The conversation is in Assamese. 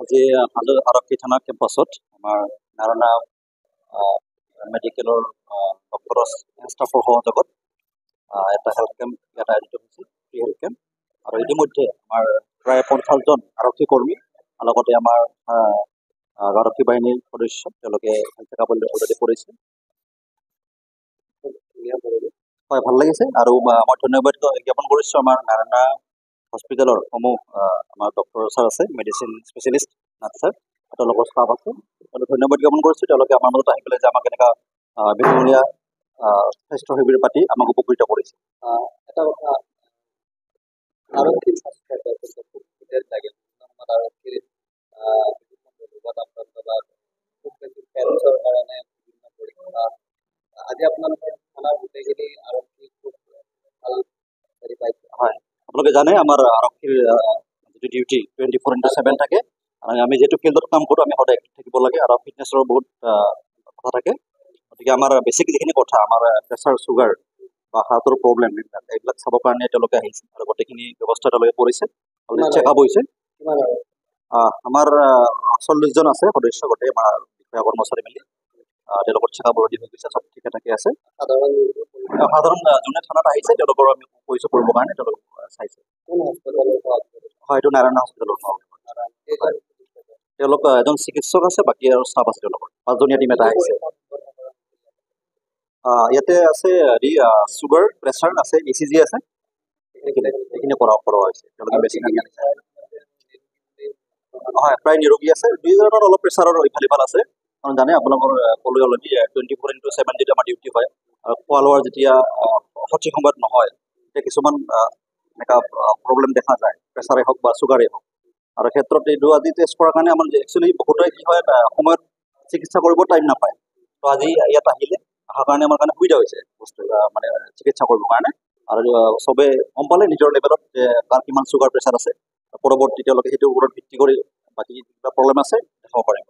আজি হাজো আৰক্ষী থানা কেম্পাছত আমাৰ নাৰায়ণা মেডিকেলৰ ডক্টৰৰ ষ্টাফৰ সহযোগত এটা হেল্থ কেম্প ইয়াত আয়োজিত হৈছিল, ফ্ৰী হেল্থ কেম্প। আৰু ইতিমধ্যে আমাৰ প্ৰায় 50জন আৰক্ষী কৰ্মী লগতে আমাৰ আৰক্ষী বাহিনীৰ সদস্য তেওঁলোকে হেল্থ চেকআপ অলৰেডি কৰিছে। হয়, ভাল লাগিছে। আৰু মই ধন্যবাদ জ্ঞাপন কৰিছোঁ আমাৰ নাৰায়ণা হস্পিটেলৰ সমূহ আমাৰ ডক্টৰ ছাৰ আছে, মেডিচিন স্পেচিয়েলিষ্ট নাথ ছাৰ, তেওঁলোকৰ ষ্টাফ আছে, তেওঁলোকে ধন্যবাদ জ্ঞাপন কৰিছোঁ। তেওঁলোকে আমাৰ মাজত আহি পেলাই যে আমাক এনেকুৱা বিনামূলীয়া স্বাস্থ্য শিবিৰ পাতি আমাক উপকৃত কৰিছে। এটা কথা, আৰক্ষীৰ লাগে আৰক্ষীৰ খুব বেছি পেৰেণ্টছৰ কাৰণে বিভিন্ন পৰীক্ষা। আজি আপোনালোকৰ থানাৰ গোটেইখিনি আৰক্ষী খুব ভাল হেৰি পাইছে। হয়, আপোনালোকে জানে আমাৰ আৰক্ষীৰ যিটো ডিউটি 24/7 থাকে। আমি যিহেতু ফিল্ডত কাম কৰোঁ, আমি সদায় এক্টিভ থাকিব লাগে আৰু ফিটনেছৰ বহুত কথা থাকে। গতিকে আমাৰ বেছিক যিখিনি কথা, আমাৰ প্ৰেছাৰ, চুগাৰ বা হাৰ্টৰ প্ৰব্লেম এইবিলাক চাবৰ কাৰণে তেওঁলোকে আহিছে আৰু গোটেইখিনি ব্যৱস্থা তেওঁলোকে কৰিছে, অলৰেডি চেকআপ হৈছে। আমাৰ 40জন আছে সদস্য, গোটেই আমাৰ বিষয়া কৰ্মচাৰী মিলি তেওঁলোকৰ চেকআপ অলৰেডি হৈ গৈছে, চব ঠিকে ঠাকে আছে। সাধাৰণ যোনে থানাত আহিছে তেওঁলোকৰ আমি কৈছোঁ কৰিবৰ কাৰণে তেওঁলোক চাইছে। হয়, এইটো নাৰায়ণা হস্পিটেলৰ। তেওঁলোক এজন চিকিৎসক আছে, বাকী আৰু ষ্টাফ আছে তেওঁলোকৰ 5জনীয়া টিম এটা আহিছে। ইয়াতে আছে হেৰি চুগাৰ, প্ৰেছাৰ আছে, ECG আছে, এইখিনি কৰা হৈছে। তেওঁলোকে বেছি হয়, প্ৰায় নিৰোগী আছে। 2জনৰ অলপ প্ৰেছাৰৰ ইফাল সিফাল আছে, কাৰণ জানে আপোনালোকৰ ক'লৈ অলৰেডি 24/7 যেতিয়া আমাৰ ডিউটি হয় আৰু খোৱা লোৱাৰ যেতিয়া সঠিক সময়ত নহয়, তেতিয়া কিছুমান এনেকুৱা প্ৰব্লেম দেখা যায়, প্ৰেছাৰে হওক বা চুগাৰেই হওক। আৰু ক্ষেত্ৰত এইটো আজি টেষ্ট কৰাৰ কাৰণে আমাৰ একচুৱেলি বহুতে কি হয়, সময়ত চিকিৎসা কৰিব টাইম নাপায়। তো আজি ইয়াত অহাৰ কাৰণে আমাৰ কাৰণে সুবিধা হৈছে বস্তু মানে চিকিৎসা কৰিবৰ কাৰণে। আৰু চবে গম পালে নিজৰ লেভেলত যে কাৰ কিমান চুগাৰ প্ৰেছাৰ আছে, পৰৱৰ্তী তেওঁলোকে সেইটোৰ ওপৰত ভিত্তি কৰি বাকী কিবা প্ৰব্লেম আছে দেখাব পাৰিব।